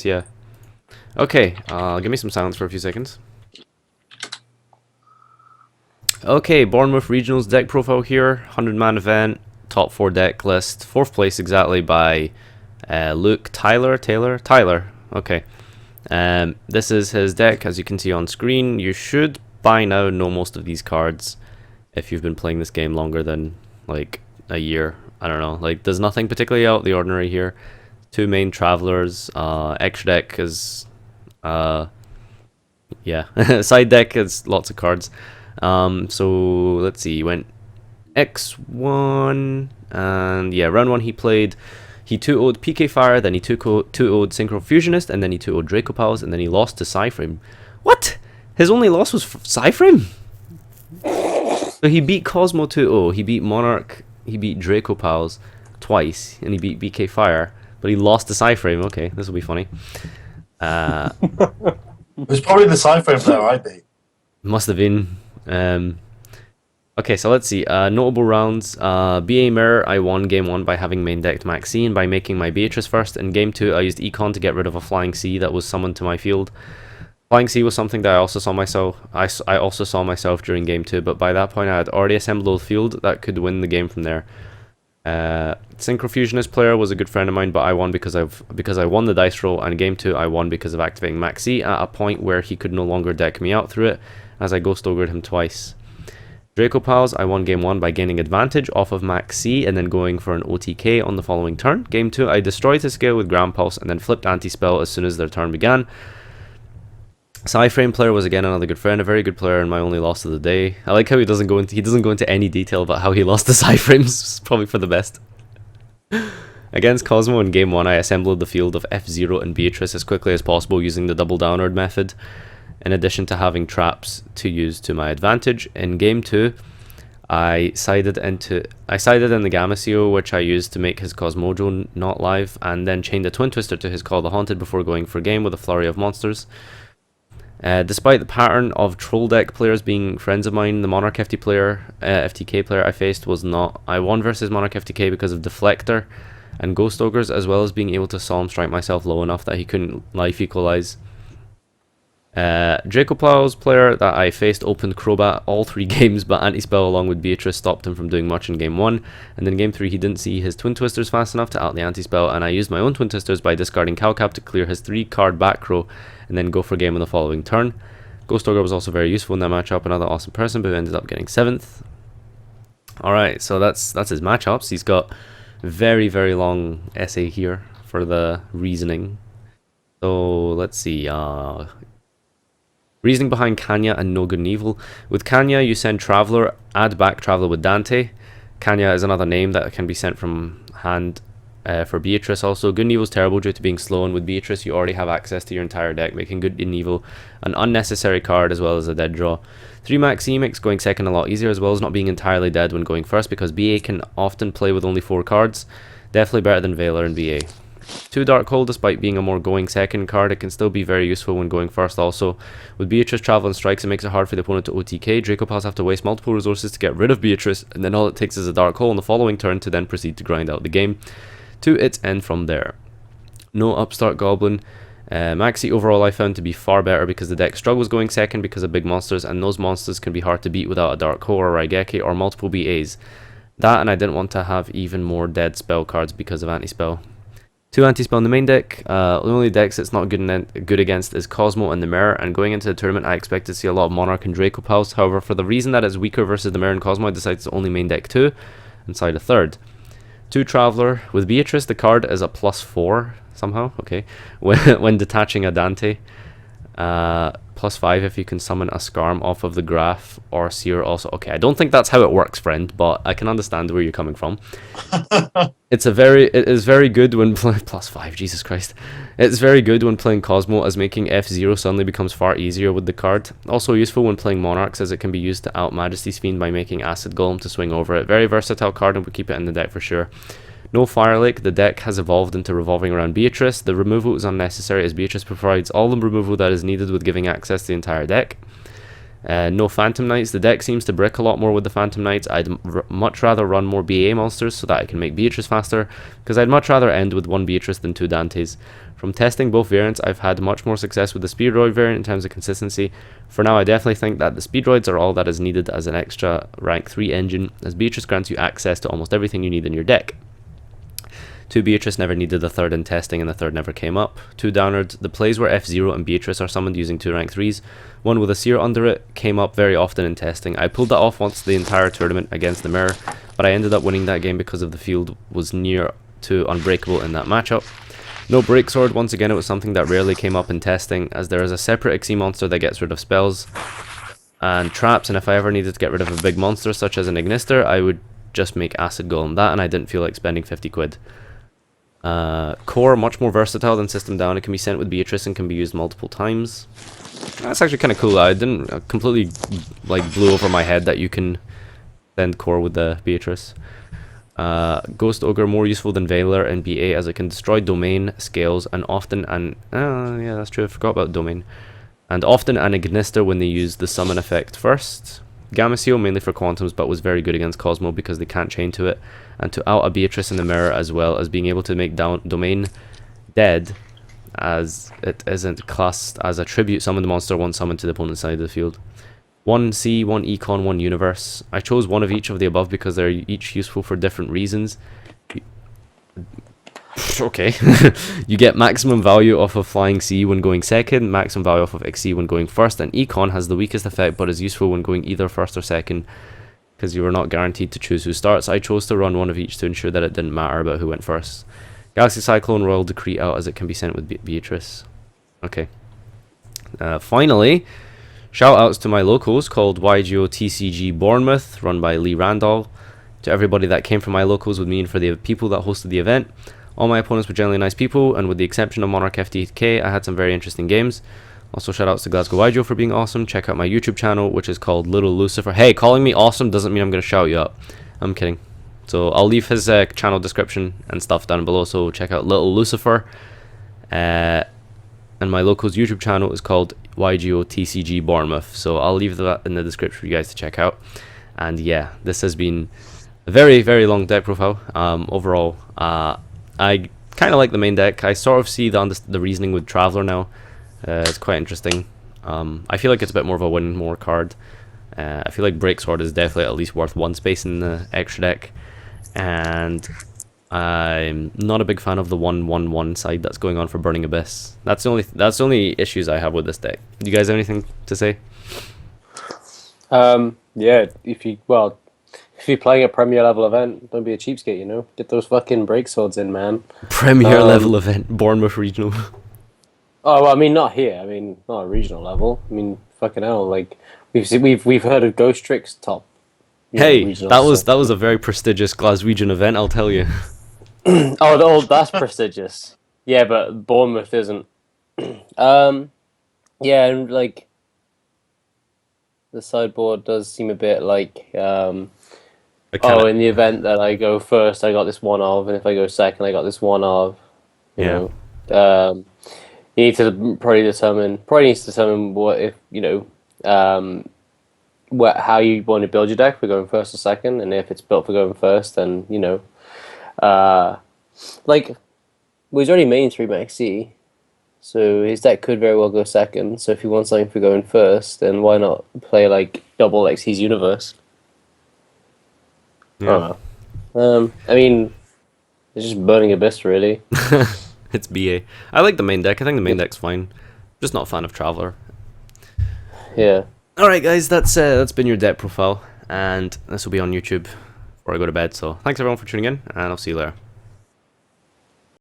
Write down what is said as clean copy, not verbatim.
Yeah. Okay, give me some silence for a few seconds. Okay, Bournemouth Regionals deck profile here. 100-man event, top 4 deck list. 4th place exactly by Luke Tyler. Okay. This is his deck, as you can see on screen. You should by now know most of these cards if you've been playing this game longer than like a year. I don't know. Like, there's nothing particularly out of the ordinary here. 2 main travelers. Extra deck is yeah. Side deck is lots of cards. So let's see. He went X1, and yeah, round 1 he 2-0'd PK Fire, then he 2-0'd Synchro Fusionist, and then he 2-0'd Draco Pals, and then he lost to Psyframe. What? His only loss was Psyframe? So he beat Cosmo 2-0, he beat Monarch, he beat Draco Pals twice, and he beat BK Fire, but he lost to Psyframe. Okay, this will be funny. It was probably the Psyframe player I beat. Must have been. Okay, so let's see. Notable rounds. BA Mirror, I won game 1 by having main decked Max C and by making my Beatrice first. In game 2, I used Econ to get rid of a Flying C that was summoned to my field. Flying C was something that I also saw myself during game 2, but by that point I had already assembled a field that could win the game from there. Synchro Fusionist player was a good friend of mine, but I won because I won the dice roll, and game 2 I won because of activating Max C at a point where he could no longer deck me out through it, as I ghost ogred him twice. Draco Pals, I won game 1 by gaining advantage off of Max C and then going for an OTK on the following turn. Game 2, I destroyed his scale with Ground Pulse and then flipped anti-spell as soon as their turn began. Psyframe player was again another good friend, a very good player, and my only loss of the day. I like how he doesn't go into any detail about how he lost to Psyframes. Probably for the best. Against Cosmo in game 1, I assembled the field of F0 and Beatrice as quickly as possible using the double downward method, in addition to having traps to use to my advantage. In game 2, I sided in the Gamasio, which I used to make his Cosmojo not live, and then chained a Twin Twister to his Call the Haunted before going for game with a flurry of monsters. Despite the pattern of troll deck players being friends of mine, the Monarch FTK player I faced was not. I won versus Monarch FTK because of Deflector and Ghost Ogres, as well as being able to Solemn Strike myself low enough that he couldn't life equalize. Draco Plows player that I faced opened Crobat all 3 games, but anti-spell along with Beatrice stopped him from doing much in game 1, and then game 3 he didn't see his Twin Twisters fast enough to out the anti-spell, and I used my own Twin Twisters by discarding Calcap to clear his 3-card back row and then go for game on the following turn. Ghost Ogre was also very useful in that matchup, another awesome person, but ended up getting 7th. Alright, so that's his matchups. He's got very, very long essay here for the reasoning. So let's see. Reasoning behind Kanya and No Good and Evil. With Kanya, you send Traveler, add back Traveler with Dante. Kanya is another name that can be sent from hand for Beatrice also. Good and Evil is terrible due to being slow, and with Beatrice you already have access to your entire deck, making Good and Evil an unnecessary card as well as a dead draw. 3 Max E makes going second a lot easier, as well as not being entirely dead when going first, because BA can often play with only 4 cards. Definitely better than Veiler and BA. 2 Dark Hole, despite being a more going second card, it can still be very useful when going first also. With Beatrice, Travel and Strikes, it makes it hard for the opponent to OTK. Draco Pals have to waste multiple resources to get rid of Beatrice, and then all it takes is a Dark Hole on the following turn to then proceed to grind out the game to its end from there. No Upstart Goblin. Maxi overall I found to be far better because the deck struggles going second because of big monsters, and those monsters can be hard to beat without a Dark Hole or Raigeki or multiple BAs. That, and I didn't want to have even more dead spell cards because of anti-spell. 2 anti-spell in the main deck. The only decks it's not good against is Cosmo and the Mirror, and going into the tournament I expect to see a lot of Monarch and Draco Pals. However, for the reason that it's weaker versus the Mirror and Cosmo, I decided to only main deck 2 and side a 3rd. 2 Traveler. With Beatrice, the card is a +4 somehow, okay, when detaching a Dante. +5 if you can summon a Skarm off of the Graph or Seer also. Okay, I don't think that's how it works, friend, but I can understand where you're coming from. It is very good when playing +5, Jesus Christ. It's very good when playing Cosmo, as making F0 suddenly becomes far easier with the card. Also useful when playing Monarchs, as it can be used to out Majesty's Fiend by making Acid Golem to swing over it. Very versatile card, and we keep it in the deck for sure. No Fire Lake. The deck has evolved into revolving around Beatrice. The removal is unnecessary, as Beatrice provides all the removal that is needed with giving access to the entire deck. No Phantom Knights. The deck seems to brick a lot more with the Phantom Knights. I'd much rather run more BA monsters so that I can make Beatrice faster, because I'd much rather end with 1 Beatrice than 2 Dantes. From testing both variants, I've had much more success with the Speedroid variant in terms of consistency. For now, I definitely think that the Speedroids are all that is needed as an extra rank 3 engine, as Beatrice grants you access to almost everything you need in your deck. 2 Beatrice never needed the third in testing, and the third never came up. 2 Downard, the plays where F0 and Beatrice are summoned using 2 rank 3s, one with a seer under it, came up very often in testing. I pulled that off once the entire tournament against the Mirror, but I ended up winning that game because of the field was near to unbreakable in that matchup. No Break Sword, once again it was something that rarely came up in testing, as there is a separate XE monster that gets rid of spells and traps, and if I ever needed to get rid of a big monster such as an Ignister, I would just make Acid Golem that, and I didn't feel like spending 50 quid. Core, much more versatile than System Down. It can be sent with Beatrice and can be used multiple times. That's actually kind of cool. I didn't completely like blew over my head that you can send Core with the Beatrice. Ghost Ogre, more useful than Veiler and BA, as it can destroy domain, scales, and often yeah, that's true, I forgot about domain. And often an Ignister when they use the summon effect first. Gameciel, mainly for quantums, but was very good against Cosmo because they can't chain to it. And to out a Beatrice in the Mirror, as well as being able to make domain dead, as it isn't classed as a tribute summoned monster once summoned to the opponent's side of the field. 1 C, 1 Econ, 1 Universe. I chose one of each of the above because they're each useful for different reasons. Okay. You get maximum value off of Flying C when going second, maximum value off of XC when going first, and Econ has the weakest effect but is useful when going either first or second, because you are not guaranteed to choose who starts. I chose to run one of each to ensure that it didn't matter about who went first. Galaxy Cyclone, Royal Decree out, as it can be sent with Beatrice. Okay. Finally, shout outs to my locals called YGO TCG Bournemouth, run by Lee Randall. To everybody that came from my locals with me and for the people that hosted the event. All my opponents were generally nice people, and with the exception of Monarch FTK, I had some very interesting games. Also, shout outs to Glasgow YGO for being awesome. Check out my YouTube channel, which is called Little Lucifer. Hey, calling me awesome doesn't mean I'm going to shout you up. I'm kidding. So I'll leave his channel description and stuff down below, so check out Little Lucifer. And my locals YouTube channel is called YGO TCG Bournemouth, so I'll leave that in the description for you guys to check out. And yeah, this has been a very, very long deck profile. Overall, I kind of like the main deck. I sort of see the reasoning with Traveler now. It's quite interesting. I feel like it's a bit more of a win more card. I feel like Break Sword is definitely at least worth 1 space in the extra deck. And I'm not a big fan of the 1/1/1 side that's going on for Burning Abyss. That's the only issues I have with this deck. Do you guys have anything to say? Yeah, if you're playing a Premier level event, don't be a cheapskate, you know? Get those fucking Break Swords in, man. Premier level event, Bournemouth Regional. Oh, well, I mean, not here. I mean, not a regional level. I mean, fucking hell, like we've heard of Ghost Tricks top. Hey, that was a very prestigious Glaswegian event, I'll tell you. Oh, that's prestigious. Yeah, but Bournemouth isn't. Yeah, and like the sideboard does seem a bit like in the event that I go first, I got this 1 of, and if I go second, I got this 1 of. You know, you need to probably needs to determine what if how you want to build your deck for going first or second, and if it's built for going first, then like he's already main 3 max C, so his deck could very well go second. So if he wants something for going first, then why not play like double XC's Universe? Yeah. I don't know. I mean, it's just Burning Abyss, really. It's BA. I like the main deck. I think the main deck's fine. Just not a fan of Traveler. Yeah. Alright guys, that's been your deck profile, and this will be on YouTube before I go to bed, so thanks everyone for tuning in, and I'll see you later.